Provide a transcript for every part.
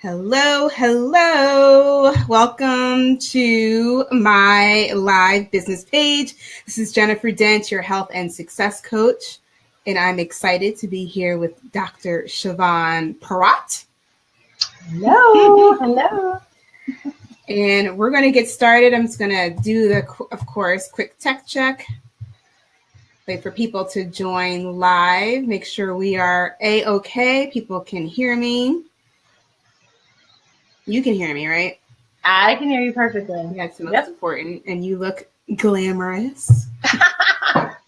Hello, hello. Welcome to my live business page. This is Jennifer Dent, your health and success coach, and I'm excited to be here with Dr. Chavonne Perott. Hello, hello. And we're going to get started. I'm just going to do the, of course, quick tech check. Wait for people to join live. Make sure we are A-OK. People can hear me. You can hear me, right? I can hear you perfectly. That's the most important. And you look glamorous.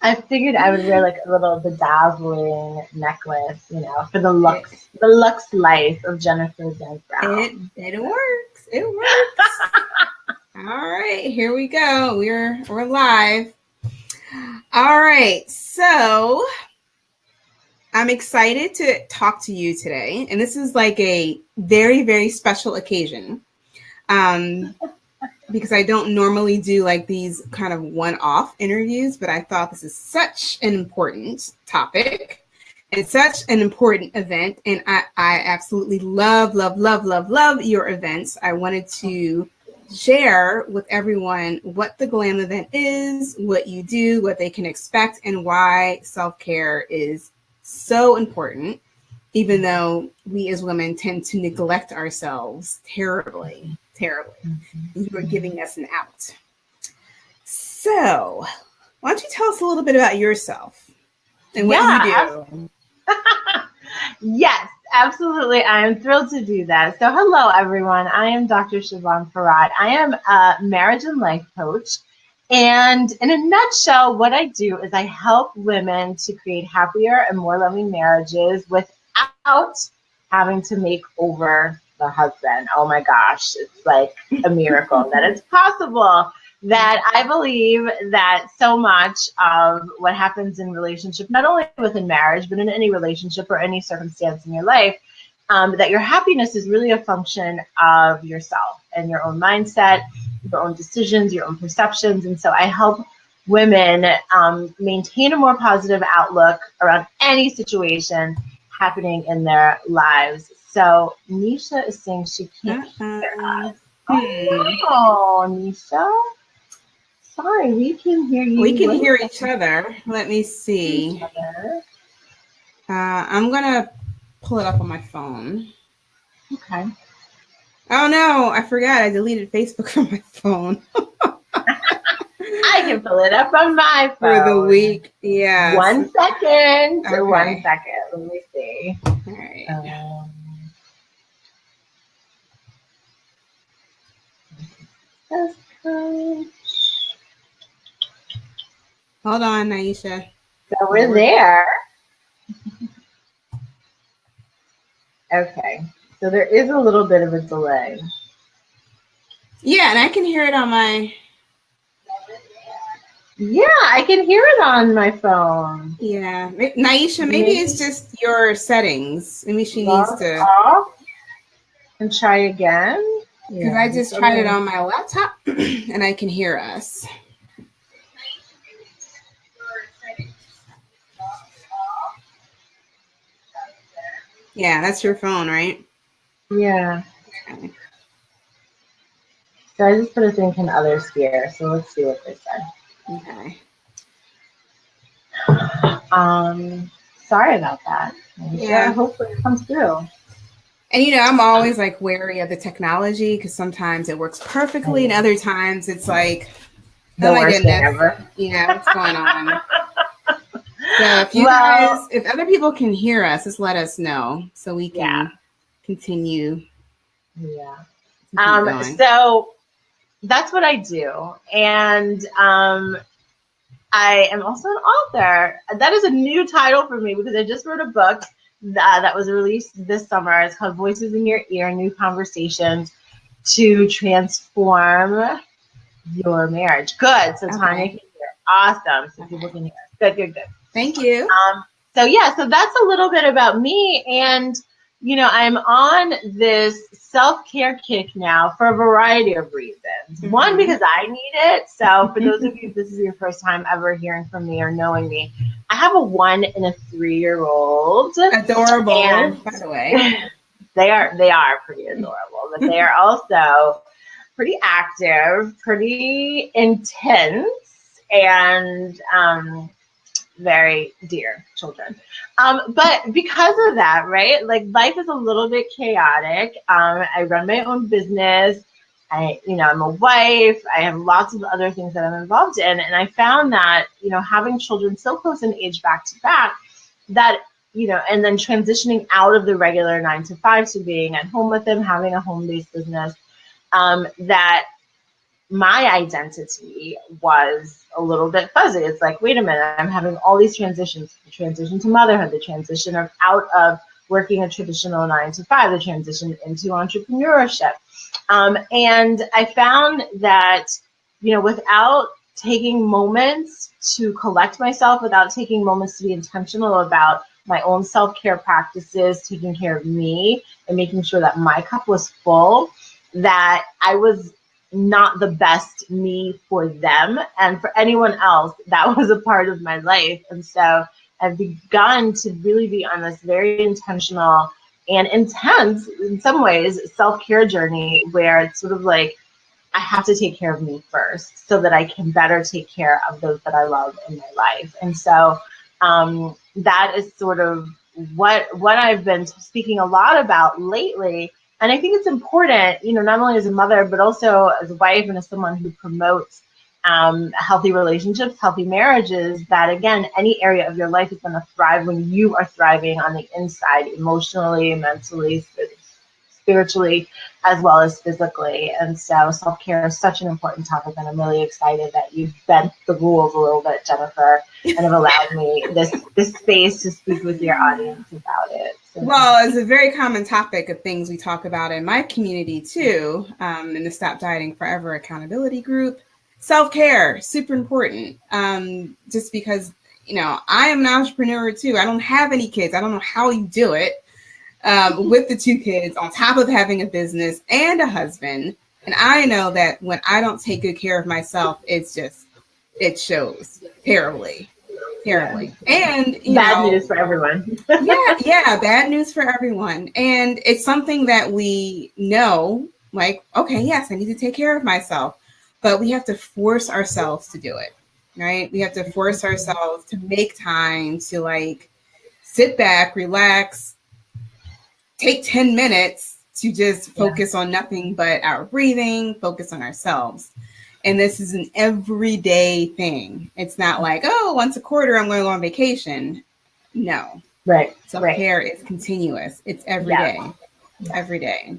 I figured I would wear like a little bedazzling necklace, for the lux life of Jennifer Dent Brown. It works. It works. All right, here we go. We're live. All right, so I'm excited to talk to you today, and this is like a very, very special occasion because I don't normally do like these kind of one-off interviews, but I thought this is such an important topic and such an important event, and I absolutely love your events. I wanted to share with everyone what the Glam Event is, what you do, what they can expect, and why self-care is so important, even though we as women tend to neglect ourselves terribly. You are giving us an out. So why don't you tell us a little bit about yourself and what you do? Yes, absolutely. I am thrilled to do that. So hello, everyone. I am Dr. Chavonne Perott. I am a marriage and life coach. And in a nutshell, what I do is I help women to create happier and more loving marriages without having to make over the husband. Oh my gosh, it's like a miracle that it's possible. That I believe that so much of what happens in relationship, not only within marriage, but in any relationship or any circumstance in your life, that your happiness is really a function of yourself and your own mindset, your own decisions, your own perceptions. And so I help women maintain a more positive outlook around any situation happening in their lives. So Nisha is saying she can't hear us. Oh, Nisha. Sorry, we can hear you. We can hear each other. Let me see. I'm going to pull it up on my phone. Okay. Oh, no, I forgot. I deleted Facebook from my phone. I can pull it up on my phone. For the week, yeah. 1 second. Okay. 1 second. Let me see. All right. Hold on, Aisha. So we're there. Okay. So there is a little bit of a delay. Yeah, and I can hear it on my... Yeah, I can hear it on my phone. Yeah. Naisha, maybe it's just your settings. Maybe she needs to... Off and try again. Because I just tried it on my laptop, and I can hear us. Yeah, that's your phone, right? Yeah. Okay. So I just put a thing in others here. So let's see what they say. Okay. Sorry about that. Yeah. Hopefully it comes through. And I'm always like wary of the technology because sometimes it works perfectly and other times it's like, the worst thing ever. Yeah, what's going on? So if other people can hear us, just let us know so we can continue. Yeah. So that's what I do. And I am also an author. That is a new title for me because I just wrote a book that was released this summer. It's called Voices in Your Ear, New Conversations to Transform Your Marriage. Good. So Tanya can hear. Awesome. So people can hear. Good. Thank you. So that's a little bit about me. And, I'm on this self-care kick now for a variety of reasons. Mm-hmm. One, because I need it. So for those of you, if this is your first time ever hearing from me or knowing me, I have a 1 and a 3-year-old. Adorable, by the way. They are pretty adorable, but they are also pretty active, pretty intense, and very dear children. But because of that, right, like life is a little bit chaotic. I run my own business. I'm a wife. I have lots of other things that I'm involved in. And I found that, having children so close in age back to back, that, and then transitioning out of the regular 9 to 5 to being at home with them, having a home-based business, that my identity was a little bit fuzzy. It's like, wait a minute, I'm having all these transitions, the transition to motherhood, the transition of out of working a traditional 9 to 5, the transition into entrepreneurship. And I found that, without taking moments to collect myself, without taking moments to be intentional about my own self-care practices, taking care of me and making sure that my cup was full, that I was not the best me for them and for anyone else that was a part of my life. And so I've begun to really be on this very intentional and intense, in some ways, self-care journey where it's sort of like I have to take care of me first so that I can better take care of those that I love in my life. And so that is sort of what I've been speaking a lot about lately. And I think it's important, not only as a mother, but also as a wife and as someone who promotes healthy relationships, healthy marriages, that again, any area of your life is going to thrive when you are thriving on the inside, emotionally, mentally, spiritually, as well as physically. And so self-care is such an important topic, and I'm really excited that you've bent the rules a little bit, Jennifer, and have allowed me this space to speak with your audience about it. So. Well, it's a very common topic of things we talk about in my community too, in the Stop Dieting Forever accountability group. Self-care, super important, just because, I am an entrepreneur too. I don't have any kids. I don't know how you do it with the 2 kids on top of having a business and a husband. And I know that when I don't take good care of myself, it shows terribly. And, bad news for everyone. yeah, bad news for everyone. And it's something that we know, like, okay, yes, I need to take care of myself. But we have to force ourselves to do it, right? We have to force ourselves to make time to like sit back, relax, take 10 minutes to just focus on nothing but our breathing, focus on ourselves. And this is an everyday thing. It's not like, oh, once a quarter I'm going to go on vacation. No. Right. Self-care is continuous. It's every day. Every day.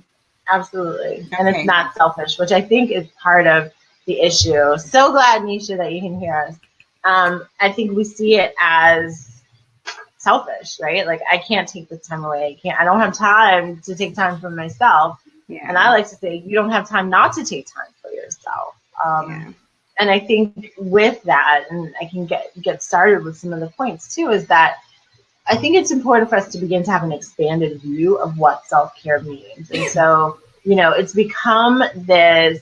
Absolutely. Okay. And it's not selfish, which I think is part of the issue. So glad, Nisha, that you can hear us. I think we see it as selfish, right? Like, I can't take this time away. I don't have time to take time for myself. Yeah. And I like to say, you don't have time not to take time for yourself. And I think with that, and I can get started with some of the points too, is that I think it's important for us to begin to have an expanded view of what self-care means. And so, it's become this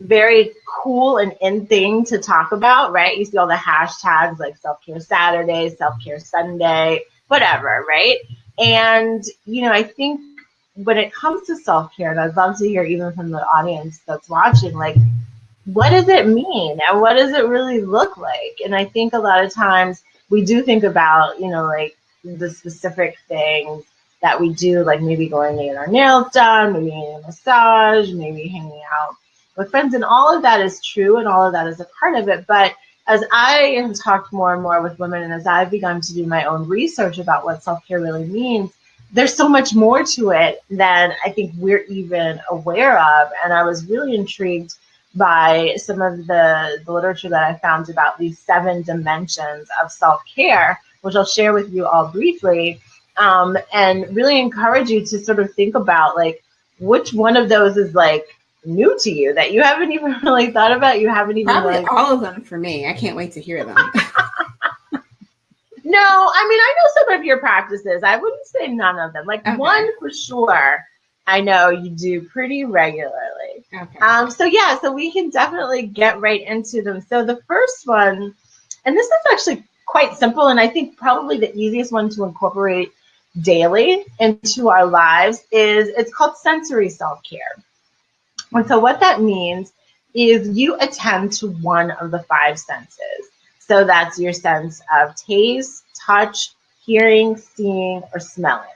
very cool and in thing to talk about, right? You see all the hashtags like self-care Saturday, self-care Sunday, whatever, right? And, I think when it comes to self-care, and I'd love to hear even from the audience that's watching, like, what does it mean? And what does it really look like? And I think a lot of times we do think about, like the specific things that we do, like maybe going to get our nails done, maybe getting a massage, maybe hanging out with friends. And all of that is true, and all of that is a part of it. But as I have talked more and more with women, and as I've begun to do my own research about what self-care really means, there's so much more to it than I think we're even aware of. And I was really intrigued by some of the literature that I found about these 7 dimensions of self-care, which I'll share with you all briefly, and really encourage you to sort of think about, like, which one of those is like new to you that you haven't even really thought about. You haven't even probably all of them for me. I can't wait to hear them. No, I mean, I know some of your practices. I wouldn't say none of them. Like, one for sure, I know you do pretty regularly. Okay. So we can definitely get right into them. So the first one, and this is actually quite simple, and I think probably the easiest one to incorporate daily into our lives it's called sensory self-care. And so what that means is you attend to one of the five senses. So that's your sense of taste, touch, hearing, seeing, or smelling.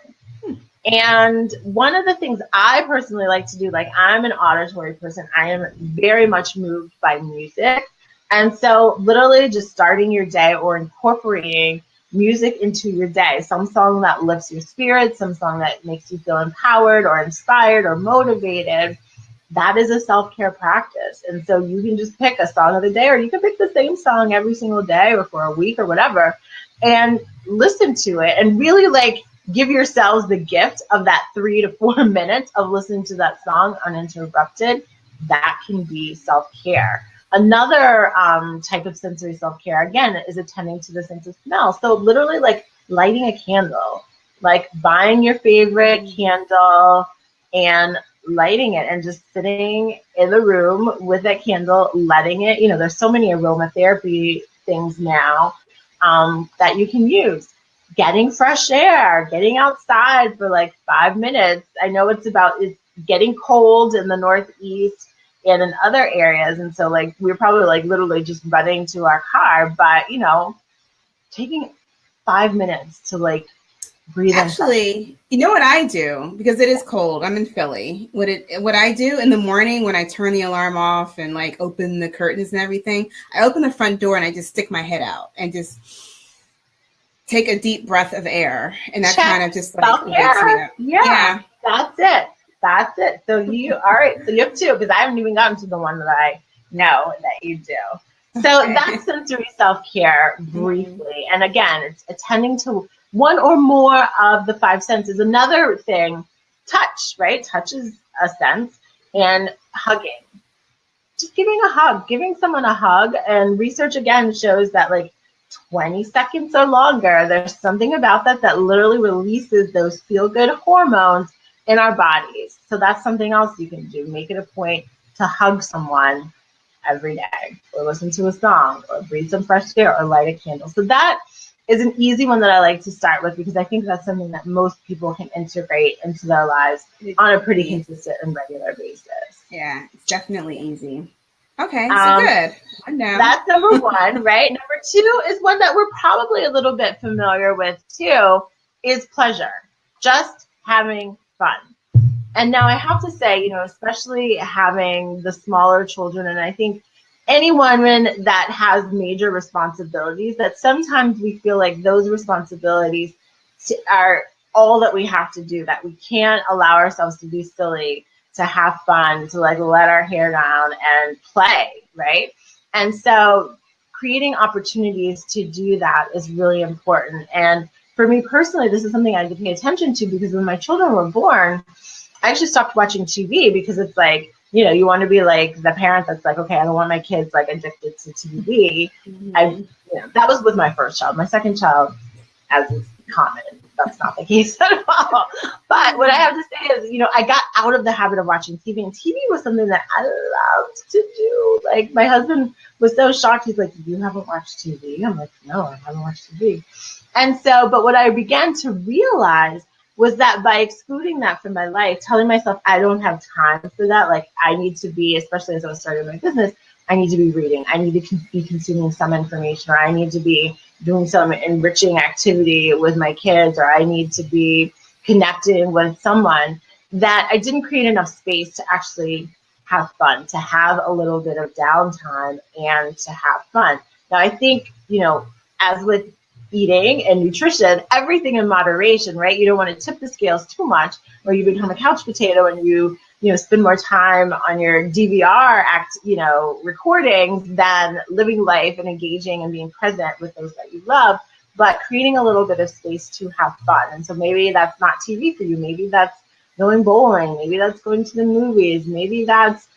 And one of the things I personally like to do, like I'm an auditory person, I am very much moved by music. And so literally just starting your day or incorporating music into your day, some song that lifts your spirit, some song that makes you feel empowered or inspired or motivated, that is a self-care practice. And so you can just pick a song of the day, or you can pick the same song every single day or for a week or whatever, and listen to it and really like give yourselves the gift of that 3 to 4 minutes of listening to that song uninterrupted. That can be self-care. Another type of sensory self-care, again, is attending to the sense of smell. So literally like lighting a candle, like buying your favorite candle and lighting it and just sitting in the room with that candle, letting it, there's so many aromatherapy things now that you can use. Getting fresh air, getting outside for like 5 minutes. I know it's getting cold in the Northeast and in other areas. And so like, we're probably like literally just running to our car, but taking 5 minutes to like breathe. Actually, you know what I do, because it is cold. I'm in Philly. What I do in the morning when I turn the alarm off and like open the curtains and everything, I open the front door and I just stick my head out and just take a deep breath of air, and that kind of just like wakes me up. Yeah, that's it. So all right. So you have two, because I haven't even gotten to the one that I know that you do. So that's sensory self-care briefly. And again, it's attending to one or more of the five senses. Another thing, touch, right? Touch is a sense, and hugging. Just giving a hug, giving someone a hug. And research again shows that like 20 seconds or longer, there's something about that literally releases those feel-good hormones in our bodies. So that's something else you can do. Make it a point to hug someone every day, or listen to a song, or breathe some fresh air, or light a candle. So that is an easy one that I like to start with, because I think that's something that most people can integrate into their lives on a pretty consistent and regular basis. Yeah, it's definitely easy. Okay, so good. That's number one, right? Number two is one that we're probably a little bit familiar with too, is pleasure. Just having fun. And now I have to say, especially having the smaller children, and I think anyone that has major responsibilities, that sometimes we feel like those responsibilities are all that we have to do, that we can't allow ourselves to be silly, to have fun, to like let our hair down and play, right? And so creating opportunities to do that is really important. And for me personally, this is something I had to pay attention to, because when my children were born, I actually stopped watching TV, because it's like, you want to be like the parent that's like, okay, I don't want my kids like addicted to TV. That was with my first child. My second child, as is common, that's not the case at all. But what I have to say is, I got out of the habit of watching TV, and TV was something that I loved to do. Like, my husband was so shocked. He's like, you haven't watched TV? I'm like, no, I haven't watched TV. And so, but what I began to realize was that by excluding that from my life, telling myself I don't have time for that, like I need to be, especially as I was starting my business, I need to be reading, I need to be consuming some information, or I need to be doing some enriching activity with my kids, or I need to be connecting with someone, that I didn't create enough space to actually have fun, to have a little bit of downtime and to have fun. Now, I think, as with eating and nutrition, everything in moderation, right? You don't want to tip the scales too much, or you become a couch potato and you spend more time on your DVR recordings than living life and engaging and being present with those that you love, but creating a little bit of space to have fun. And so maybe that's not TV for you. Maybe that's going bowling. Maybe that's going to the movies. Maybe that's,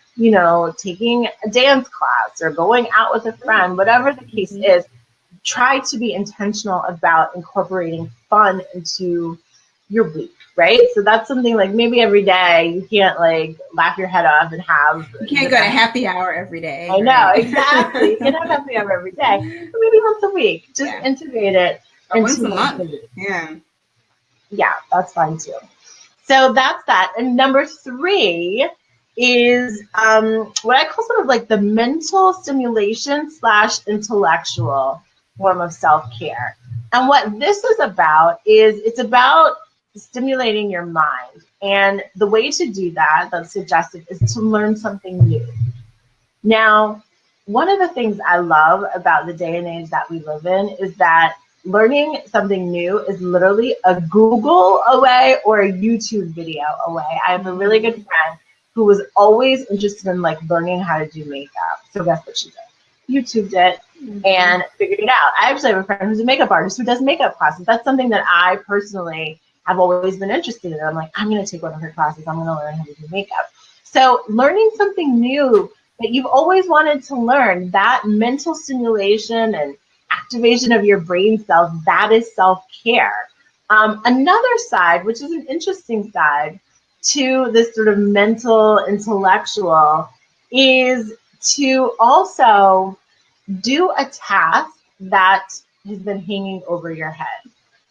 taking a dance class or going out with a friend, whatever the case is. Try to be intentional about incorporating fun into your week, right? So that's something like maybe every day you can't like laugh your head off and have. You can't go to happy hour every day. I know, exactly. You can't have happy hour every day, but maybe once a week. Just integrate it. Or once a month. Yeah. Yeah, that's fine too. So that's that. And number 3 is what I call sort of like the mental stimulation / intellectual form of self-care. And what this is about is it's about stimulating your mind. And the way to do that, that's suggested, is to learn something new. Now, one of the things I love about the day and age that we live in is that learning something new is literally a Google away or a YouTube video away. I have a really good friend who was always interested in like learning how to do makeup. So guess what she did? YouTubed it and figured it out. I actually have a friend who's a makeup artist who does makeup classes. That's something that I personally have always been interested in. I'm like, I'm going to take one of her classes. I'm going to learn how to do makeup. So learning something new that you've always wanted to learn, that mental stimulation and activation of your brain cells, that is self-care. Another side, which is an interesting side to this sort of mental intellectual, is to also do a task that has been hanging over your head,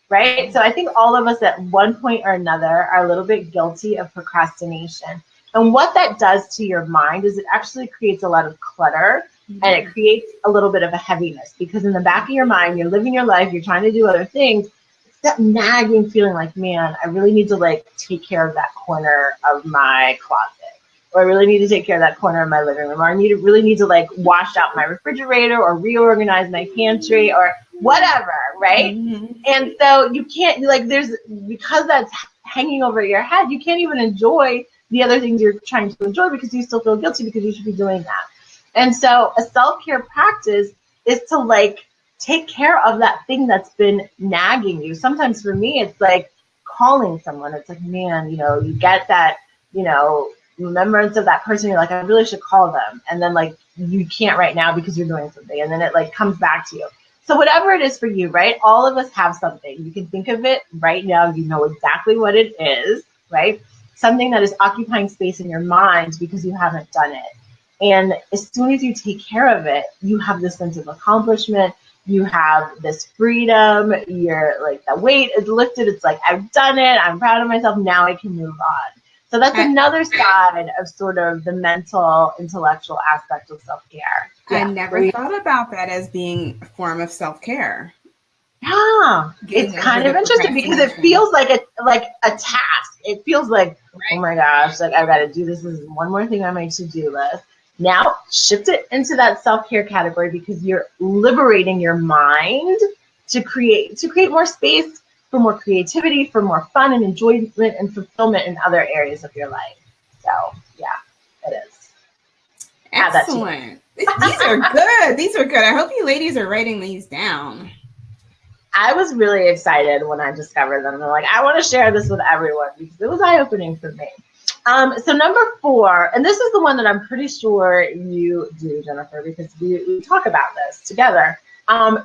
right? So I think all of us at one point or another are a little bit guilty of procrastination. And what that does to your mind is it actually creates a lot of clutter, and it creates a little bit of a heaviness, because in the back of your mind, you're living your life, you're trying to do other things. It's that nagging feeling like, man, I really need to like take care of that corner of my closet, or I really need to take care of that corner of my living room, or I really need to like wash out my refrigerator or reorganize my pantry or whatever, right? And so you can't, like, because that's hanging over your head, you can't even enjoy the other things you're trying to enjoy because you still feel guilty because you should be doing that. And so a self-care practice is to like take care of that thing that's been nagging you. Sometimes for me, it's like calling someone. It's like, man, you get that, remembrance of that person. You're like, I really should call them. And then like, you can't right now because you're doing something. And then it like comes back to you. So whatever it is for you, right? All of us have something. You can think of it right now. You know exactly what it is, right? Something that is occupying space in your mind because you haven't done it. And as soon as you take care of it, you have this sense of accomplishment. You have this freedom. You're like, the weight is lifted. It's like, I've done it. I'm proud of myself. Now I can move on. So that's another side of sort of the mental, intellectual aspect of self-care. I never thought about that as being a form of self-care. Yeah, it's kind of interesting because it feels like a task. It feels like, oh my gosh, like I've got to do this. This is one more thing on my to-do list. Now shift it into that self-care category because you're liberating your mind to create more space for more creativity, for more fun and enjoyment and fulfillment in other areas of your life. So yeah, it is. Excellent. These are good. These are good. I hope you ladies are writing these down. I was really excited when I discovered them. I'm like, I want to share this with everyone because it was eye-opening for me. So number 4, and this is the one that I'm pretty sure you do, Jennifer, because we talk about this together,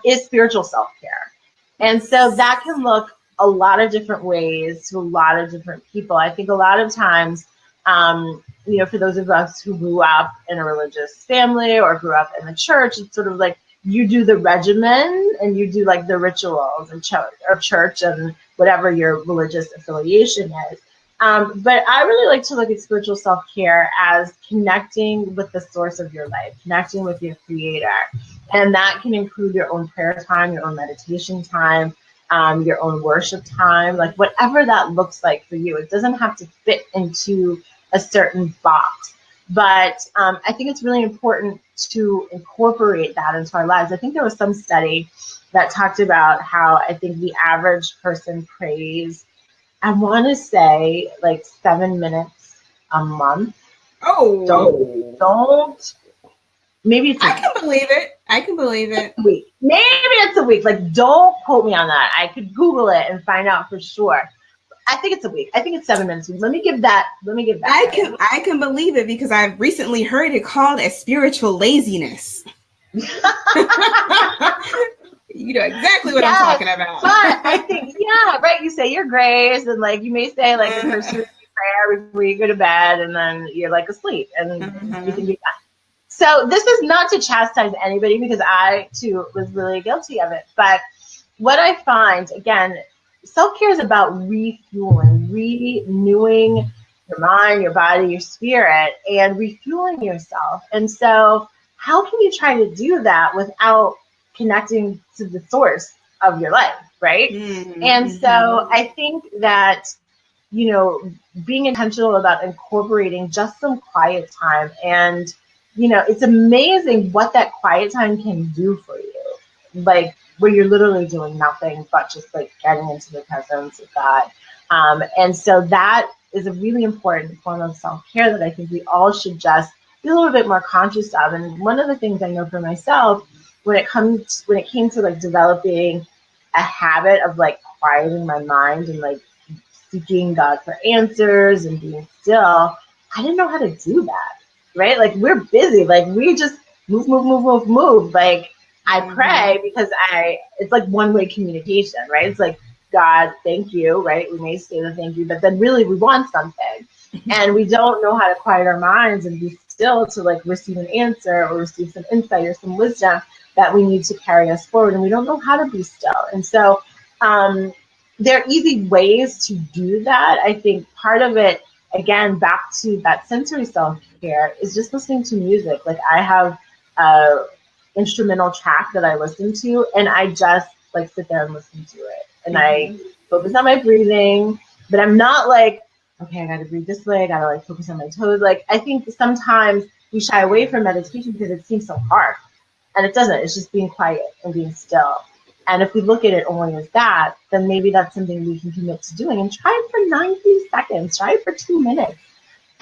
is spiritual self-care. And so that can look a lot of different ways to a lot of different people. I think a lot of times, for those of us who grew up in a religious family or grew up in the church, it's sort of like, you do the regimen and you do like the rituals and church and whatever your religious affiliation is. But I really like to look at spiritual self-care as connecting with the source of your life, connecting with your creator. And that can include your own prayer time, your own meditation time, your own worship time, like whatever that looks like for you. It doesn't have to fit into a certain box. But I think it's really important to incorporate that into our lives. I think there was some study that talked about how I think the average person prays, I want to say like 7 minutes a month. Oh, don't. Maybe it's. I can believe it. A week. Maybe it's a week. Like, don't quote me on that. I could Google it and find out for sure. I think it's a week. I think it's 7 minutes. Let me give that. I can believe it because I've recently heard it called a spiritual laziness. You know exactly what I'm talking about. But I think, right. You say your grace, and like you may say like the cursory prayer before you go to bed, and then you're like asleep, and you can be done. So this is not to chastise anybody because I too was really guilty of it. But what I find, again, self-care is about refueling, renewing your mind, your body, your spirit, and refueling yourself. And so how can you try to do that without connecting to the source of your life, right? Mm-hmm. And so I think that, you know, being intentional about incorporating just some quiet time, and, you know, it's amazing what that quiet time can do for you. Like, where you're literally doing nothing but just like getting into the presence of God. And so that is a really important form of self-care that I think we all should just be a little bit more conscious of. And one of the things I know for myself, when it came to like developing a habit of like quieting my mind and like seeking God for answers and being still, I didn't know how to do that, right? Like, we're busy, like we just move. Like, I pray because it's like one-way communication, right? It's like, God, thank you, right? We may say the thank you, but then really we want something. And we don't know how to quiet our minds and be still to like receive an answer or receive some insight or some wisdom that we need to carry us forward. And we don't know how to be still. And so there are easy ways to do that. I think part of it, again, back to that sensory self-care, is just listening to music. Like, I have instrumental track that I listen to, and I just like sit there and listen to it. And I focus on my breathing, but I'm not like, okay, I gotta breathe this way, I gotta like focus on my toes. Like, I think sometimes we shy away from meditation because it seems so hard. And it doesn't. It's just being quiet and being still. And if we look at it only as that, then maybe that's something we can commit to doing, and try it for 90 seconds, try it for 2 minutes,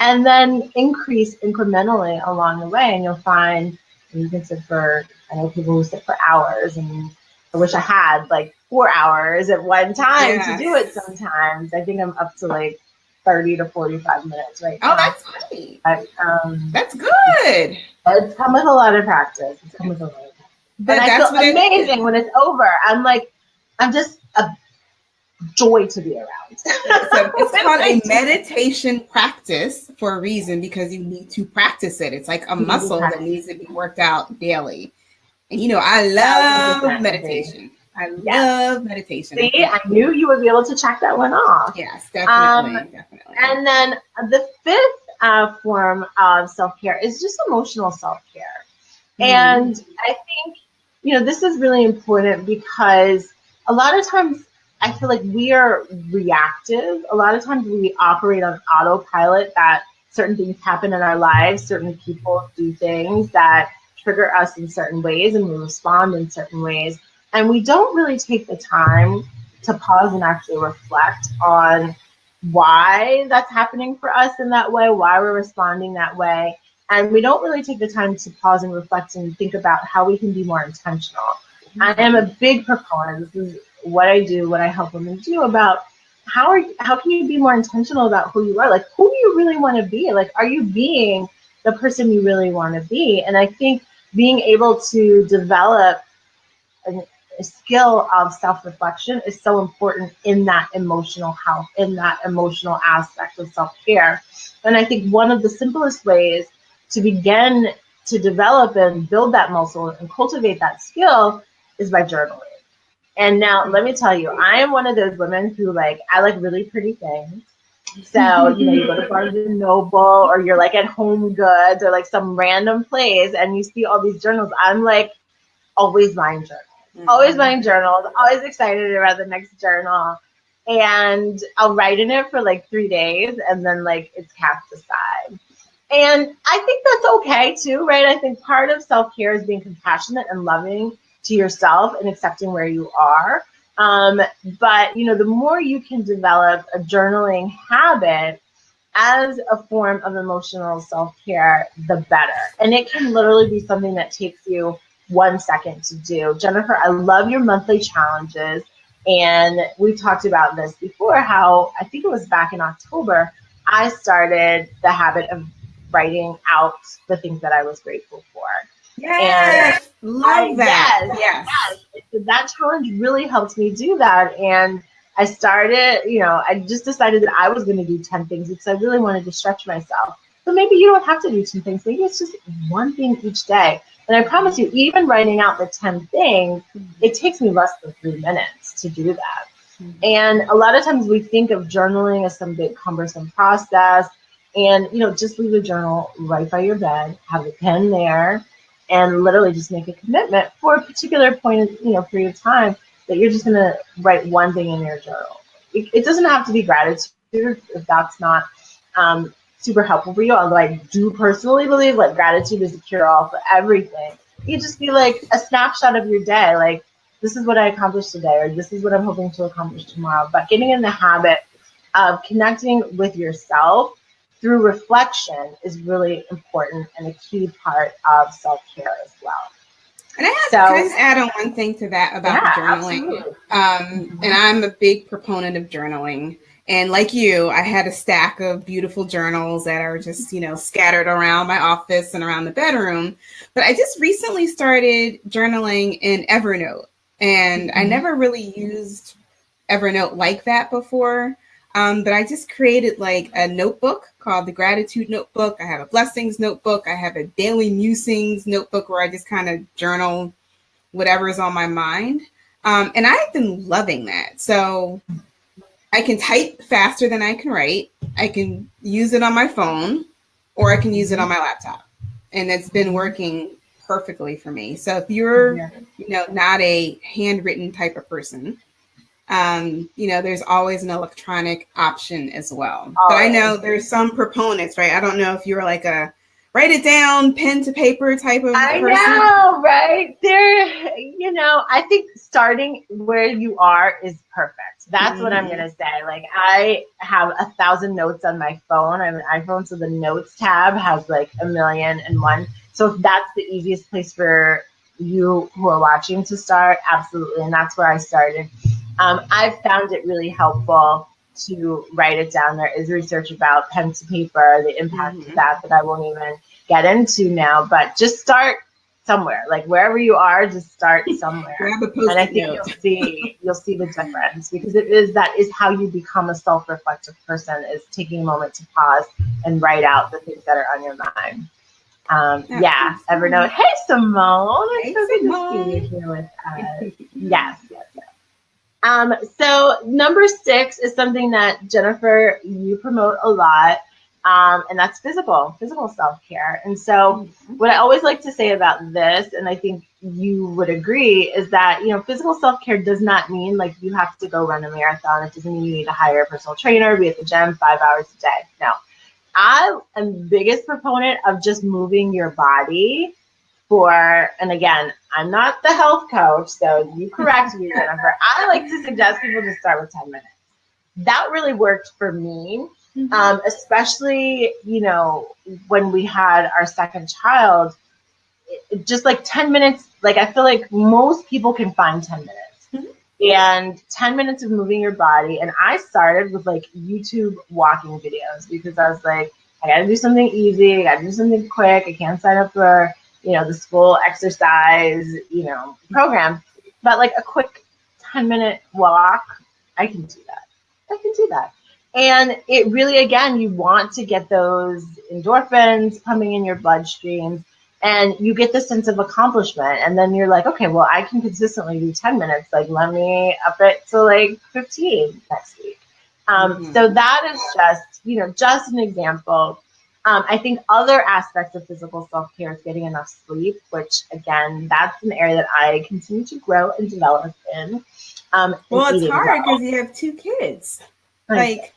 and then increase incrementally along the way. And you'll find you can sit for, I know people who sit for hours, and I wish I had like 4 hours at one time to do it sometimes. I think I'm up to like 30 to 45 minutes right now. Oh, that's great. But, that's good. It's come with a lot of practice. But I feel amazing when it's over. I'm just a joy to be around. It's called a meditation practice for a reason, because you need to practice it. It's like a muscle that needs to be worked out daily. And you know, I love meditation. I love meditation. See, I knew you would be able to check that one off. Yes, definitely. And then the fifth form of self-care is just emotional self-care. And I think, you know, this is really important because a lot of times I feel like we are reactive. A lot of times we operate on autopilot, that certain things happen in our lives, certain people do things that trigger us in certain ways, and we respond in certain ways. And we don't really take the time to pause and actually reflect on why that's happening for us in that way, why we're responding that way. And we don't really take the time to pause and reflect and think about how we can be more intentional. I am a big proponent. This is what I do, what I help women do, about how can you be more intentional about who you are? Like, who do you really want to be? Like, are you being the person you really want to be? And I think being able to develop a skill of self-reflection is so important in that emotional health, in that emotional aspect of self-care. And I think one of the simplest ways to begin to develop and build that muscle and cultivate that skill is by journaling. And now let me tell you, I am one of those women who I like really pretty things. So, you know, you go to Barnes and Noble, or you're like at Home Goods, or like some random place, and you see all these journals. I'm like always buying journals, always buying journals, always excited about the next journal. And I'll write in it for like 3 days, and then it's cast aside. And I think that's okay too, right? I think part of self-care is being compassionate and loving to yourself and accepting where you are. But, you know, the more you can develop a journaling habit as a form of emotional self-care, the better. And it can literally be something that takes you 1 second to do. Jennifer, I love your monthly challenges. And we talked about this before, how I think it was back in October, I started the habit of writing out the things that I was grateful for. Yes, love that. Yes. That challenge really helped me do that. And I started, you know, I just decided that I was going to do 10 things because I really wanted to stretch myself. So maybe you don't have to do 10 things. Maybe it's just one thing each day. And I promise you, even writing out the 10 things, it takes me less than 3 minutes to do that. And a lot of times we think of journaling as some big cumbersome process. And, just leave a journal right by your bed, have a pen there, and literally just make a commitment for a particular period of time that you're just going to write one thing in your journal. It doesn't have to be gratitude if that's not super helpful for you. Although I do personally believe like gratitude is a cure-all for everything. You just be like a snapshot of your day, like this is what I accomplished today, or this is what I'm hoping to accomplish tomorrow. But getting in the habit of connecting with yourself through reflection is really important and a key part of self-care as well. And can I just add on one thing to that about the journaling? And I'm a big proponent of journaling. And like you, I had a stack of beautiful journals that are just, scattered around my office and around the bedroom. But I just recently started journaling in Evernote. And I never really used Evernote like that before. But I just created like a notebook called the Gratitude Notebook. I have a Blessings Notebook. I have a Daily Musings Notebook where I just kind of journal whatever is on my mind. And I've been loving that. So I can type faster than I can write. I can use it on my phone, or I can use it on my laptop. And it's been working perfectly for me. So if you're, not a handwritten type of person, there's always an electronic option as well. But I know there's some proponents, right? I don't know if you're like a write it down, pen to paper type of person. I know, right? I think starting where you are is perfect. That's what I'm going to say. Like I have 1,000 notes on my phone. I have an iPhone, so the notes tab has like 1,000,001. So if that's the easiest place for you who are watching to start, absolutely. And that's where I started. I've found it really helpful to write it down. There is research about pen to paper, the impact of that I won't even get into now, but just start somewhere. Like wherever you are, just start somewhere. And I think you'll see the difference, because that is how you become a self-reflective person, is taking a moment to pause and write out the things that are on your mind. Evernote. Hey, Simone. It's so good to see you here with us. Yes. So number 6 is something that Jennifer, you promote a lot, and that's physical self-care. And so what I always like to say about this, and I think you would agree, is that, physical self-care does not mean like you have to go run a marathon. It doesn't mean you need to hire a personal trainer, be at the gym 5 hours a day. No, I am the biggest proponent of just moving your body and again, I'm not the health coach, so you correct me, Jennifer. I like to suggest people to start with 10 minutes. That really worked for me, especially, when we had our second child. Just like 10 minutes, like I feel like most people can find 10 minutes. And 10 minutes of moving your body. And I started with like YouTube walking videos, because I was like, I got to do something easy. I got to do something quick. I can't sign up for the school exercise, program, but like a quick 10-minute walk, I can do that. And it really, again, you want to get those endorphins pumping in your bloodstream, and you get the sense of accomplishment. And then you're like, okay, well, I can consistently do 10 minutes. Like, let me up it to like 15 next week. So that is just an example. I think other aspects of physical self-care is getting enough sleep, which, again, that's an area that I continue to grow and develop in. Well, it's hard because you have 2 kids. Like,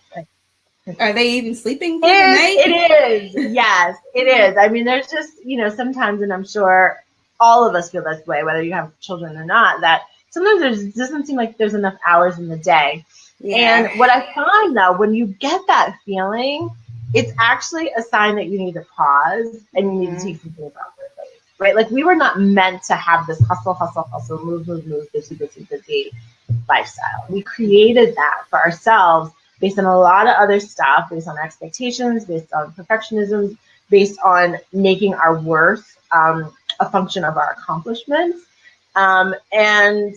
are they even sleeping through the night? It is. Yes, it is. I mean, there's just, sometimes, and I'm sure all of us feel this way, whether you have children or not, that sometimes it doesn't seem like there's enough hours in the day. Yeah. And what I find, though, when you get that feeling, it's actually a sign that you need to pause and you need to take some things off your plate, right? Like we were not meant to have this hustle, move, busy lifestyle. We created that for ourselves based on a lot of other stuff, based on expectations, based on perfectionism, based on making our worth a function of our accomplishments. And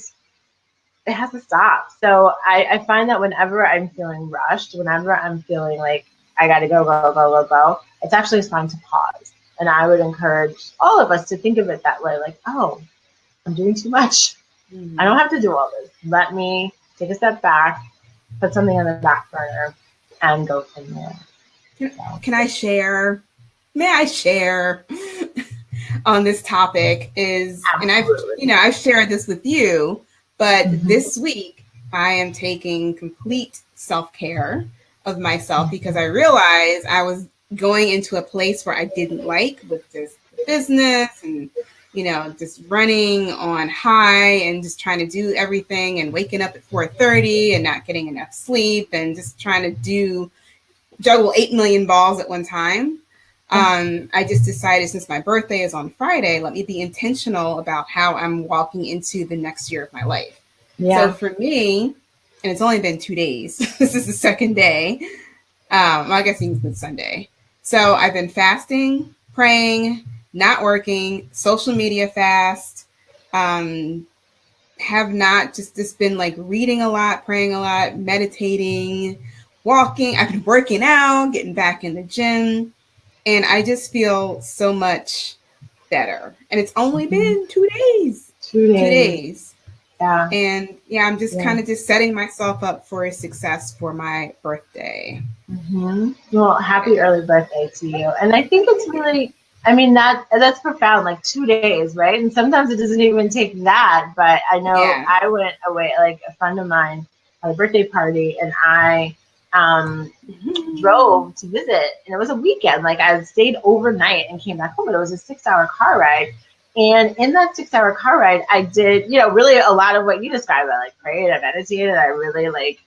it has to stop. So I find that whenever I'm feeling rushed, whenever I'm feeling like I got to go, it's actually a sign to pause. And I would encourage all of us to think of it that way, like, oh, I'm doing too much. I don't have to do all this. Let me take a step back, put something on the back burner, and go from there. Can I share? May I share on this topic? And I've shared this with you, but this week I am taking complete self-care of myself because I realized I was going into a place where I didn't like with this business and just running on high and just trying to do everything and waking up at 4:30 and not getting enough sleep and just trying to juggle 8 million balls at one time. I just decided, since my birthday is on Friday, let me be intentional about how I'm walking into the next year of my life. Yeah. So for me, and it's only been 2 days, this is the second day. I guess it's been Sunday. So I've been fasting, praying, not working, social media fast, have not just been like reading a lot, praying a lot, meditating, walking. I've been working out, getting back in the gym, and I just feel so much better. And it's only been 2 days. 2 days. Yeah. And I'm just kind of just setting myself up for a success for my birthday. Well, happy early birthday to you. And I think it's really, that's profound, like 2 days, right? And sometimes it doesn't even take that, but I know I went away, like a friend of mine had a birthday party, and I drove to visit, and it was a weekend. Like, I stayed overnight and came back home, but it was a 6-hour car ride. And in that 6-hour car ride, I did, really a lot of what you described. I like prayed, I meditated, I really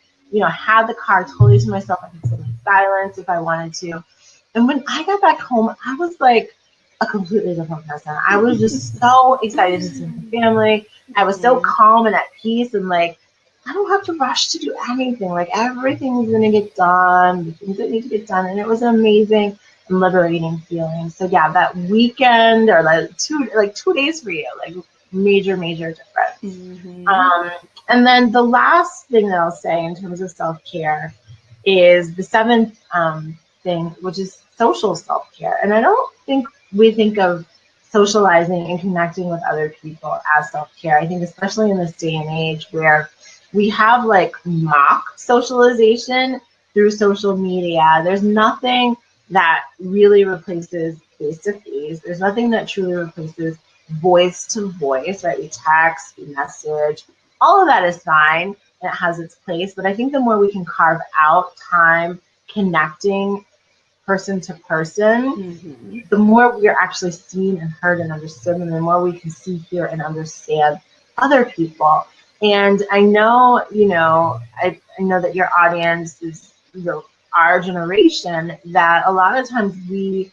had the car totally to myself. I could sit in silence if I wanted to. And when I got back home, I was like a completely different person. I was just so excited to see my family. I was so calm and at peace, and like, I don't have to rush to do anything. Like, everything's going to get done, the things that need to get done. And it was an amazing and liberating feeling. So yeah, that weekend, or like 2 days for you, like major difference. And then the last thing that I'll say in terms of self-care is the seventh thing, which is social self-care. And I don't think we think of socializing and connecting with other people as self-care. I think especially in this day and age where we have like mock socialization through social media, there's nothing that really replaces face-to-face. There's nothing that truly replaces voice-to-voice, right? We text, we message, all of that is fine, and it has its place. But I think the more we can carve out time connecting person to person, the more we are actually seen and heard and understood, and the more we can see, hear, and understand other people. And I know, I know that your audience is, our generation, that a lot of times we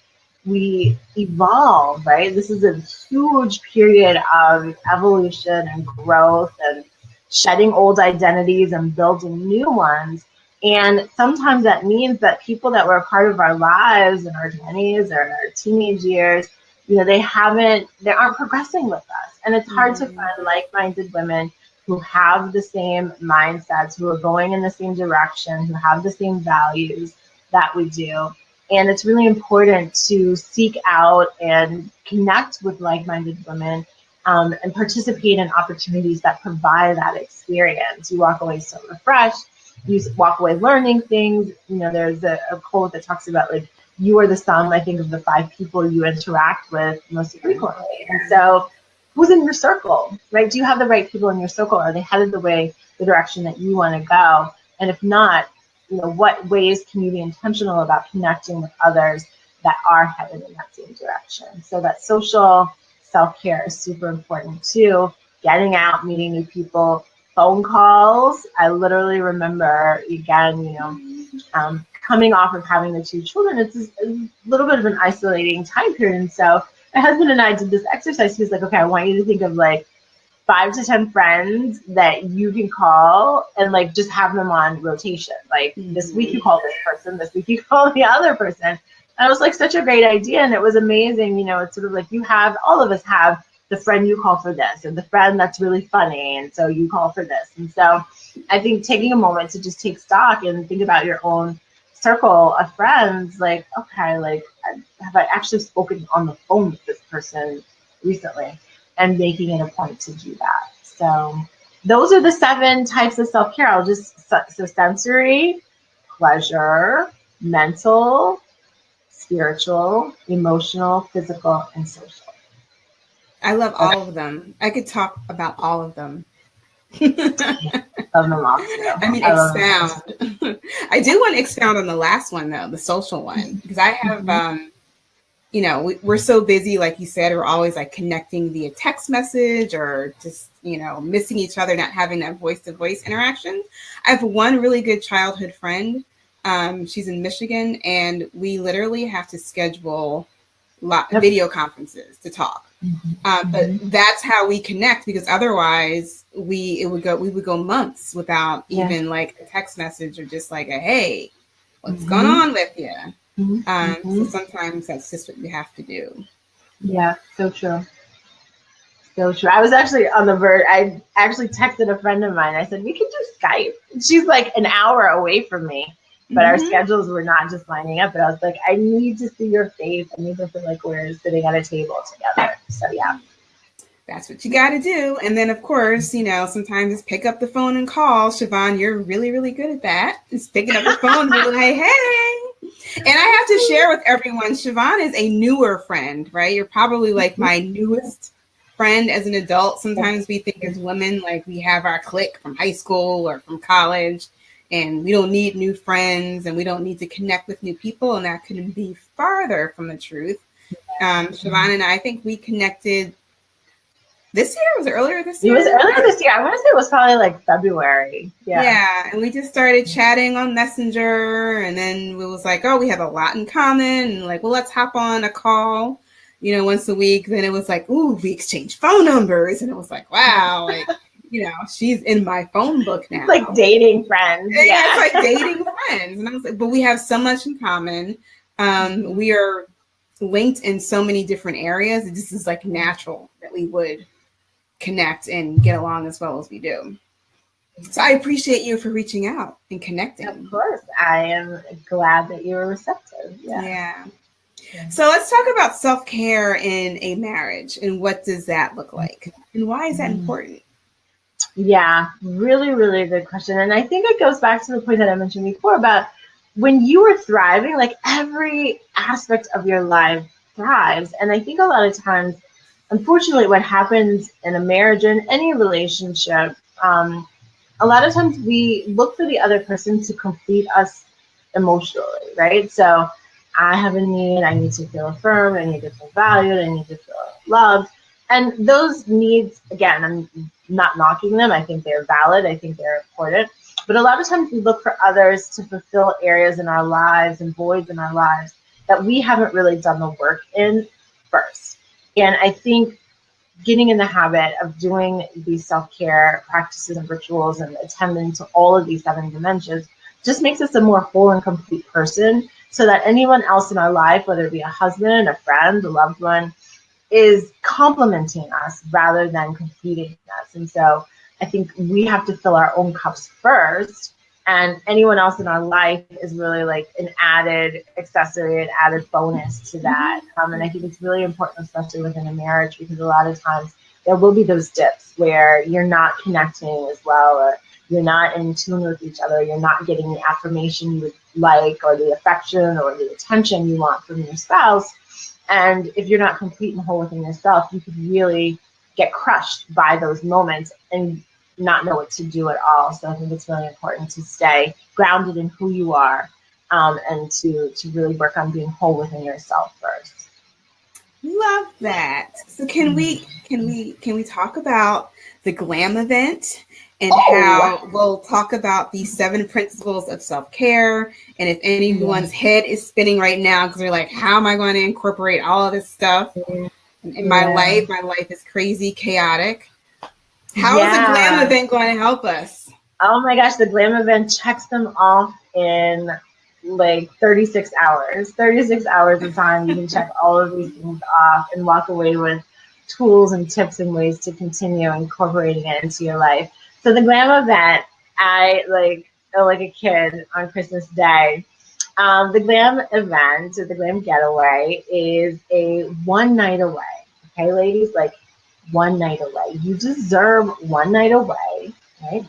evolve, right? This is a huge period of evolution and growth and shedding old identities and building new ones. And sometimes that means that people that were a part of our lives in our 20s or in our teenage years, they aren't progressing with us. And it's hard to find like-minded women who have the same mindsets, who are going in the same direction, who have the same values that we do. And it's really important to seek out and connect with like-minded women and participate in opportunities that provide that experience. You walk away so refreshed. You walk away learning things. There's a quote that talks about, like, you are the sum, I think, of the 5 people you interact with most frequently. And so who's in your circle, right? Do you have the right people in your circle? Are they headed the direction that you want to go? And if not, what ways can you be intentional about connecting with others that are headed in that same direction? So that social self-care is super important too. Getting out, meeting new people, phone calls. I literally remember, again, coming off of having the 2 children, it's a little bit of an isolating time period. And so my husband and I did this exercise. He was like, okay, I want you to think of like 5 to 10 friends that you can call and like just have them on rotation. Like this week you call this person, this week you call the other person. And it was like such a great idea, and it was amazing. It's sort of like all of us have the friend you call for this, and the friend that's really funny, and so you call for this. And so I think taking a moment to just take stock and think about your own circle of friends, like, okay, like, have I actually spoken on the phone with this person recently? And making it a point to do that. So those are the 7 types of self-care. So sensory, pleasure, mental, spiritual, emotional, physical, and social. I love all of them. I could talk about all of them. Love them all too. I mean, expound. I do want to expound on the last one though, the social one, because I have, you know, we're so busy, like you said, we're always like connecting via text message or just, you know, missing each other, not having that voice-to-voice interaction. I have one really good childhood friend. She's in Michigan, and we literally have to schedule video conferences to talk. But that's how we connect, because otherwise we would go months without even like a text message or just like a, hey, what's going on with you? So sometimes that's just what you have to do. Yeah, so true. So true. I was actually on the verge. I actually texted a friend of mine. I said, we could do Skype. She's like an hour away from me, but our schedules were not just lining up. But I was like, I need to see your face. I need to feel like we're sitting at a table together. So yeah. That's what you got to do. And then, of course, you know, sometimes it's pick up the phone and call. Chavonne, you're really, really good at that. Just picking up the phone and being like, hey. And I have to share with everyone, Chavonne is a newer friend, right? You're probably like my newest friend as an adult. Sometimes we think as women, like we have our clique from high school or from college, and we don't need new friends and we don't need to connect with new people. And that couldn't be farther from the truth. Chavonne and I think we connected this year? Was it earlier this year? It was earlier this year. I want to say it was probably like February. Yeah. And we just started chatting on Messenger, and then it was like, oh, we have a lot in common. And like, well, let's hop on a call, you know, once a week. Then it was like, ooh, we exchanged phone numbers. And it was like, wow, like, you know, she's in my phone book now. It's like dating friends. Yeah, it's like dating friends. And I was like, but we have so much in common. We are linked in so many different areas. It just is like natural that we would connect and get along as well as we do. So I appreciate you for reaching out and connecting. Of course. I am glad that you were receptive. Yeah. So let's talk about self-care in a marriage, and what does that look like? And why is that important? Yeah, really, really good question. And I think it goes back to the point that I mentioned before about when you are thriving, like every aspect of your life thrives. And I think a lot of times, unfortunately, what happens in a marriage or in any relationship, a lot of times we look for the other person to complete us emotionally, right? So I have a need, I need to feel affirmed, I need to feel valued, I need to feel loved. And those needs, again, I'm not knocking them. I think they're valid. I think they're important. But a lot of times we look for others to fulfill areas in our lives and voids in our lives that we haven't really done the work in first. And I think getting in the habit of doing these self-care practices and rituals and attending to all of these 7 dimensions just makes us a more whole and complete person, so that anyone else in our life, whether it be a husband, a friend, a loved one, is complementing us rather than competing us. And so I think we have to fill our own cups first, and anyone else in our life is really like an added accessory, an added bonus to that. And I think it's really important, especially within a marriage, because a lot of times there will be those dips where you're not connecting as well, or you're not in tune with each other, you're not getting the affirmation you would like, or the affection or the attention you want from your spouse. And if you're not complete and whole within yourself, you could really get crushed by those moments and not know what to do at all. So I think it's really important to stay grounded in who you are, and to really work on being whole within yourself first. Love that. So can we talk about the Glam Event, and how we'll talk about the 7 principles of self-care? And if anyone's head is spinning right now because they're like, how am I going to incorporate all of this stuff in my life? My life is crazy, chaotic. How is the Glam Event going to help us? Oh my gosh, the Glam Event checks them off in like 36 hours. 36 hours of time, you can check all of these things off and walk away with tools and tips and ways to continue incorporating it into your life. So the Glam Event, I like a kid on Christmas Day. The Glam Event, or the Glam Getaway, is a one night away. Okay, ladies, like one night away. You deserve one night away, right?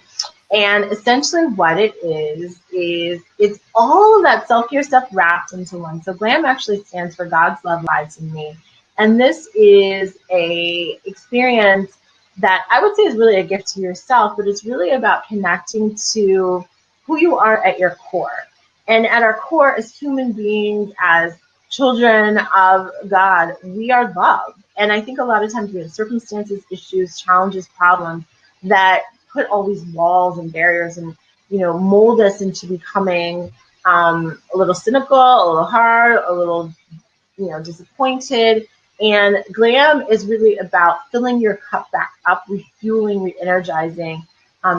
And essentially what it is it's all of that self-care stuff wrapped into one. So GLAM actually stands for God's Love Lives in Me. And this is a experience that I would say is really a gift to yourself, but it's really about connecting to who you are at your core. And at our core, as human beings, as children of God, we are loved. And I think a lot of times we have circumstances, issues, challenges, problems that put all these walls and barriers and, mold us into becoming a little cynical, a little hard, a little, disappointed. And GLAM is really about filling your cup back up, refueling, re-energizing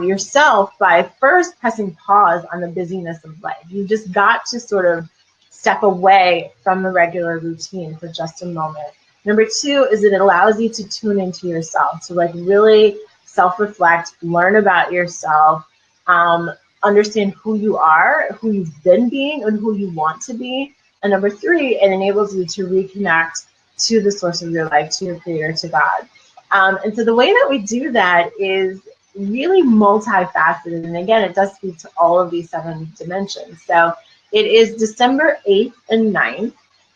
yourself by first pressing pause on the busyness of life. You just got to sort of step away from the regular routine for just a moment. Number two is that it allows you to tune into yourself, to really self-reflect, learn about yourself, understand who you are, who you've been being, and who you want to be. And number three, it enables you to reconnect to the source of your life, to your creator, to God. And so the way that we do that is really multifaceted. And again, it does speak to all of these 7 dimensions. So it is December 8th and 9th,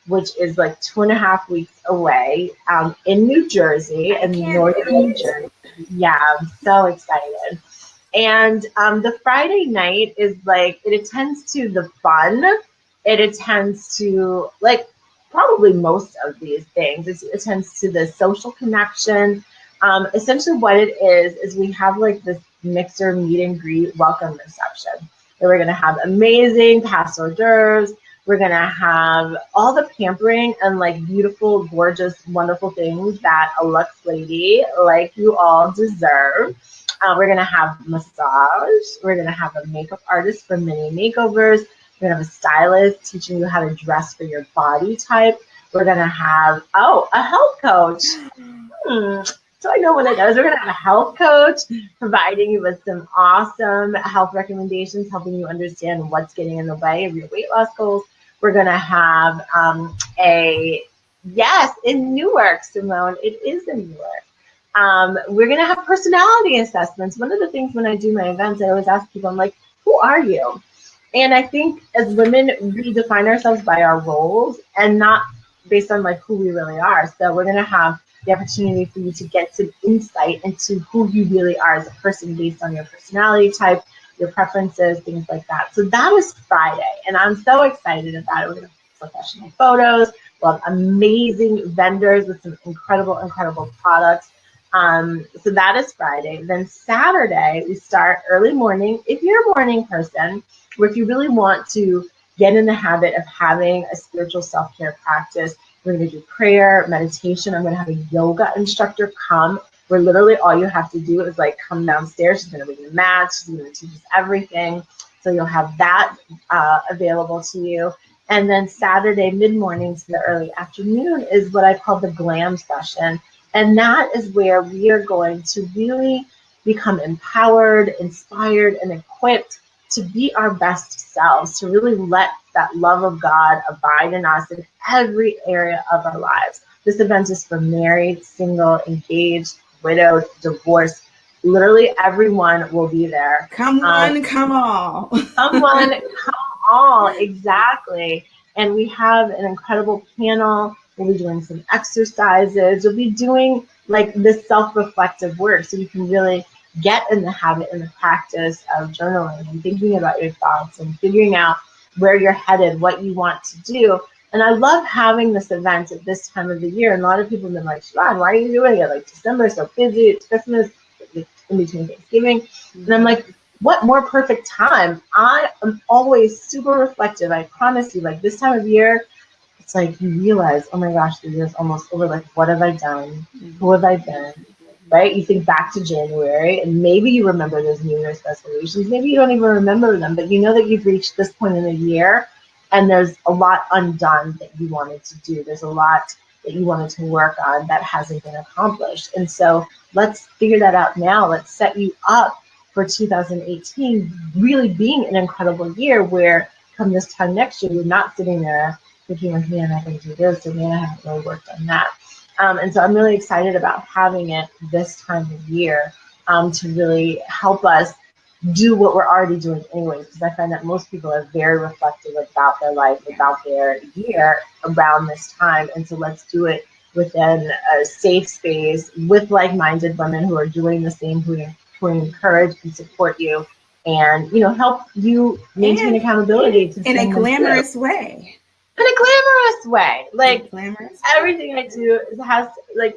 which is like 2.5 weeks away, in New Jersey, in northern New Jersey. Yeah, I'm so excited. And the Friday night is it attends to the fun. It attends to probably most of these things. It attends to the social connection. Essentially what it is we have this mixer meet and greet welcome reception. And we're going to have amazing past hors d'oeuvres. We're going to have all the pampering and beautiful, gorgeous, wonderful things that a luxe lady like you all deserve. We're going to have massage. We're going to have a makeup artist for mini makeovers. We're going to have a stylist teaching you how to dress for your body type. We're going to have, a health coach. So I know what it is. We're going to have a health coach providing you with some awesome health recommendations, helping you understand what's getting in the way of your weight loss goals. We're going to have in Newark, Simone. It is in Newark. We're going to have personality assessments. One of the things when I do my events, I always ask people, I'm like, who are you? And I think as women, we define ourselves by our roles and not based on who we really are. So we're going to have the opportunity for you to get some insight into who you really are as a person based on your personality type, your preferences, things like that. So that is Friday, and I'm so excited about it. We're going to have professional photos. We'll have amazing vendors with some incredible, incredible products. So that is Friday. Then Saturday, we start early morning. If you're a morning person, or if you really want to get in the habit of having a spiritual self-care practice, we're going to do prayer, meditation. I'm going to have a yoga instructor come, where literally all you have to do is come downstairs. She's going to bring you mats. She's going to teach us everything. So you'll have that available to you. And then Saturday mid-morning to the early afternoon is what I call the GLAM session. And that is where we are going to really become empowered, inspired, and equipped to be our best selves, to really let that love of God abide in us in every area of our lives. This event is for married, single, engaged, widowed, divorced. Literally everyone will be there. Come on, come all. Come on, come all, exactly. And we have an incredible panel. We'll be doing some exercises. We'll be doing this self-reflective work so you can really get in the habit and the practice of journaling and thinking about your thoughts and figuring out where you're headed, what you want to do. And I love having this event at this time of the year. And a lot of people have been like, Chavonne, why are you doing it? December is so busy. It's Christmas, in between Thanksgiving. And I'm like, what more perfect time? I am always super reflective. I promise you, this time of year, it's you realize, oh my gosh, the year's almost over. What have I done? Who have I been? Right? You think back to January and maybe you remember those New Year's resolutions. Maybe you don't even remember them, but you know that you've reached this point in the year and there's a lot undone that you wanted to do. There's a lot that you wanted to work on that hasn't been accomplished. And so let's figure that out now. Let's set you up for 2018 really being an incredible year where come this time next year, you're not sitting there thinking, oh, man, I can do this, or man, I haven't really worked on that. And so I'm really excited about having it this time of year to really help us do what we're already doing anyways, because I find that most people are very reflective about their life, about their year around this time. And so let's do it within a safe space with like-minded women who are doing the same, who encourage and support you and, you know, help you maintain And accountability to in a seeing them through. glamorous way. In a glamorous way. Like Glamorous. everything I do it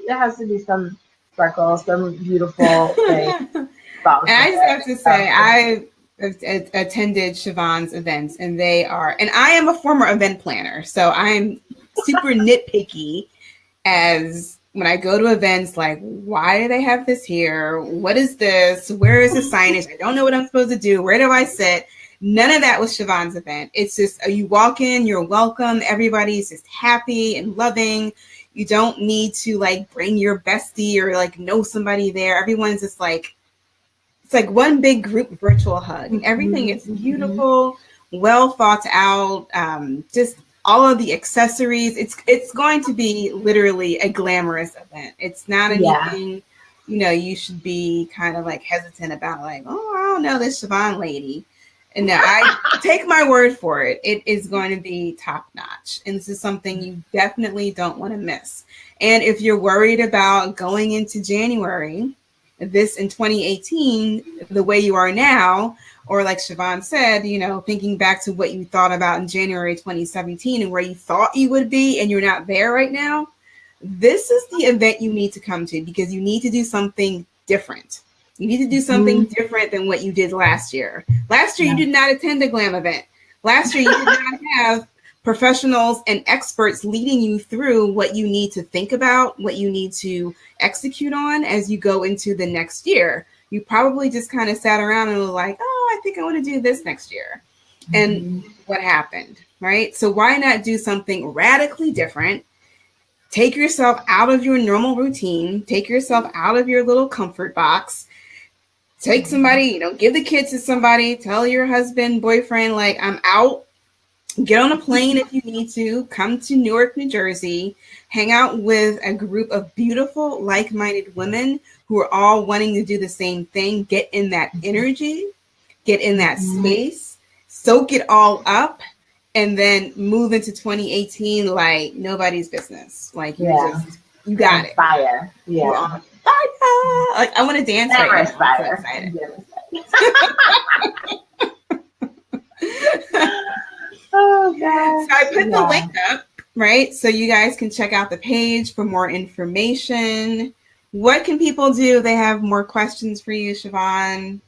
has to be some sparkle, some beautiful thing. And I just have to say, I attended Chavonne's events, and they are, and I am a former event planner, so I'm super nitpicky as when I go to events, like, why do they have this here? What is this? Where is the signage? I don't know what I'm supposed to do. Where do I sit? None of that was Chavonne's event. It's just, you walk in, you're welcome. Everybody's just happy and loving. You don't need to like bring your bestie or like know somebody there. Everyone's just like, it's like one big group virtual hug. And everything is beautiful, well thought out. Just all of the accessories. It's going to be literally a glamorous event. It's not anything, you know, you should be kind of like hesitant about, like, oh, I don't know this Chavonne lady. And no, I take my word for it. It is going to be top notch. And this is something you definitely don't want to miss. And if you're worried about going into January, this in 2018, the way you are now, or like Chavonne said, you know, thinking back to what you thought about in January 2017 and where you thought you would be and you're not there right now, this is the event you need to come to because you need to do something different. You need to do something different than what you did last year. Last year, you did not attend a Glam event. Last year, you did not have professionals and experts leading you through what you need to think about, what you need to execute on as you go into the next year. You probably just kind of sat around and were like, oh, I think I want to do this next year. And what happened, right? So why not do something radically different? Take yourself out of your normal routine. Take yourself out of your little comfort box. Take somebody, you know, give the kids to somebody. Tell your husband, boyfriend, like, I'm out. Get on a plane if you need to. Come to Newark, New Jersey. Hang out with a group of beautiful, like-minded women who are all wanting to do the same thing. Get in that energy. Get in that space. Soak it all up. And then move into 2018 like nobody's business. Like, you got it. Fire. Yeah. You're on fire. Like, I want to dance right now. Fire. I'm so excited. Oh, God. So I put the link up, right? So you guys can check out the page for more information. What can people do? They have more questions for you, Chavonne.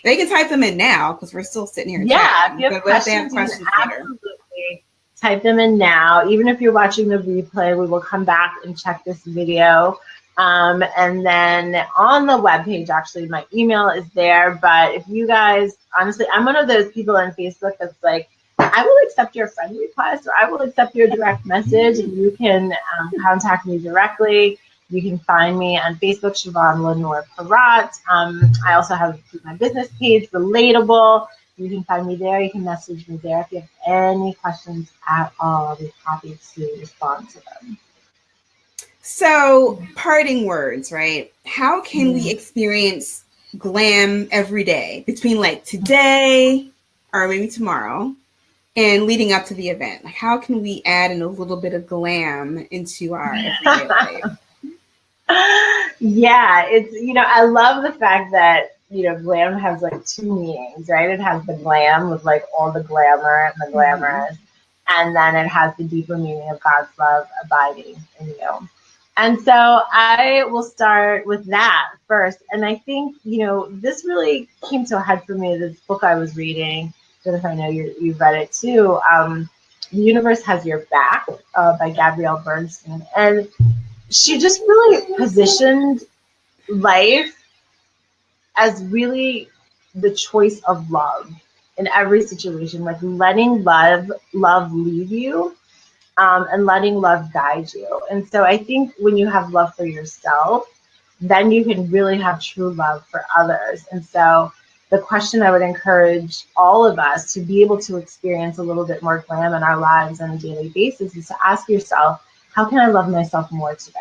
They can type them in now because we're still sitting here. Yeah, if you have questions, absolutely type them in now. Even if you're watching the replay, we will come back and check this video. And then on the webpage, actually, my email is there. But if you guys, honestly, I'm one of those people on Facebook that's like, I will accept your friend request or I will accept your direct message. You can contact me directly. You can find me on Facebook, Chavonne Lenore Perott. I also have my business page, Relatable. You can find me there. You can message me there if you have any questions at all. I'll be happy to respond to them. So, parting words, right? How can we experience glam every day between like today or maybe tomorrow and leading up to the event? Like, how can we add in a little bit of glam into our everyday life? Yeah, it's, you know, I love the fact that, you know, glam has like two meanings, right? It has the glam with like all the glamour and the glamorous, and then it has the deeper meaning of God's love abiding in you. And so I will start with that first. And I think, you know, this really came to a head for me, this book I was reading, Jennifer, I know you've read it too, The Universe Has Your Back by Gabrielle Bernstein. And she just really positioned life as really the choice of love in every situation, like letting love lead you and letting love guide you. And so I think when you have love for yourself, then you can really have true love for others. And so the question I would encourage all of us to be able to experience a little bit more glam in our lives on a daily basis is to ask yourself, how can I love myself more today?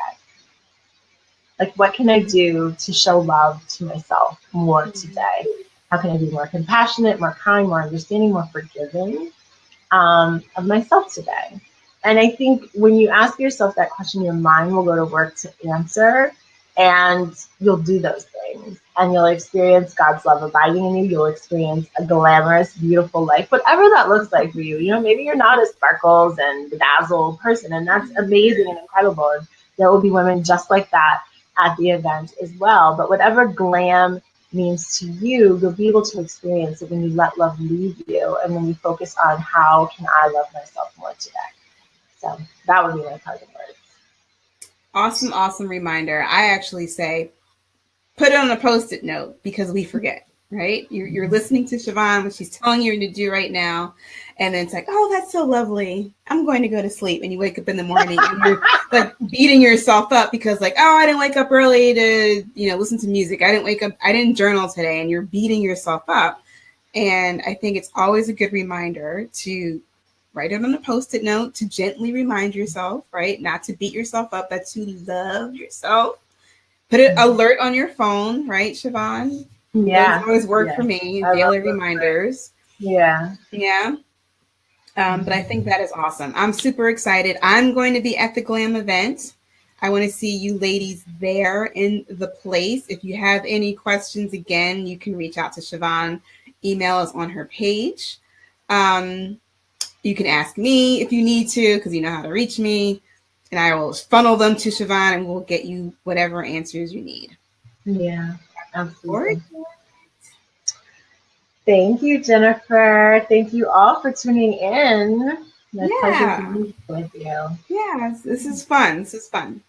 Like, what can I do to show love to myself more today? How can I be more compassionate, more kind, more understanding, more forgiving of myself today? And I think when you ask yourself that question, your mind will go to work to answer, and you'll do those things. And you'll experience God's love abiding in you. You'll experience a glamorous, beautiful life, whatever that looks like for you. You know, maybe you're not a sparkles and bedazzled person, and that's amazing and incredible. And there will be women just like that at the event as well. But whatever glam means to you, you'll be able to experience it when you let love lead you, and when you focus on how can I love myself more today. So that would be my parting words. Awesome, awesome reminder. I actually say put it on a Post-it note because we forget, right? You're listening to Chavonne, what she's telling you to do right now. And then it's like, oh, that's so lovely. I'm going to go to sleep. And you wake up in the morning and you're like beating yourself up because like, oh, I didn't wake up early to, listen to music. I didn't journal today, and you're beating yourself up. And I think it's always a good reminder to write it on a Post-it note, to gently remind yourself, right? Not to beat yourself up, but to love yourself. Put an alert on your phone, right, Chavonne? Yeah. Those always work for me. Daily reminders. Yeah. Yeah. But I think that is awesome. I'm super excited. I'm going to be at the Glam event. I want to see you ladies there in the place. If you have any questions, again, you can reach out to Chavonne. Email is on her page. You can ask me if you need to, because you know how to reach me. And I will funnel them to Chavonne, and we'll get you whatever answers you need. Yeah, absolutely. Thank you, Jennifer. Thank you all for tuning in. My pleasure to meet with you. Yeah, this is fun.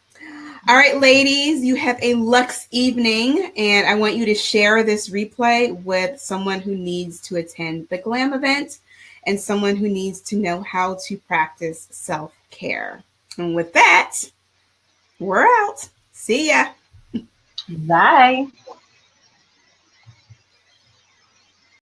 All right, ladies, you have a luxe evening, and I want you to share this replay with someone who needs to attend the Glam event and someone who needs to know how to practice self-care. And with that, we're out. See ya. Bye.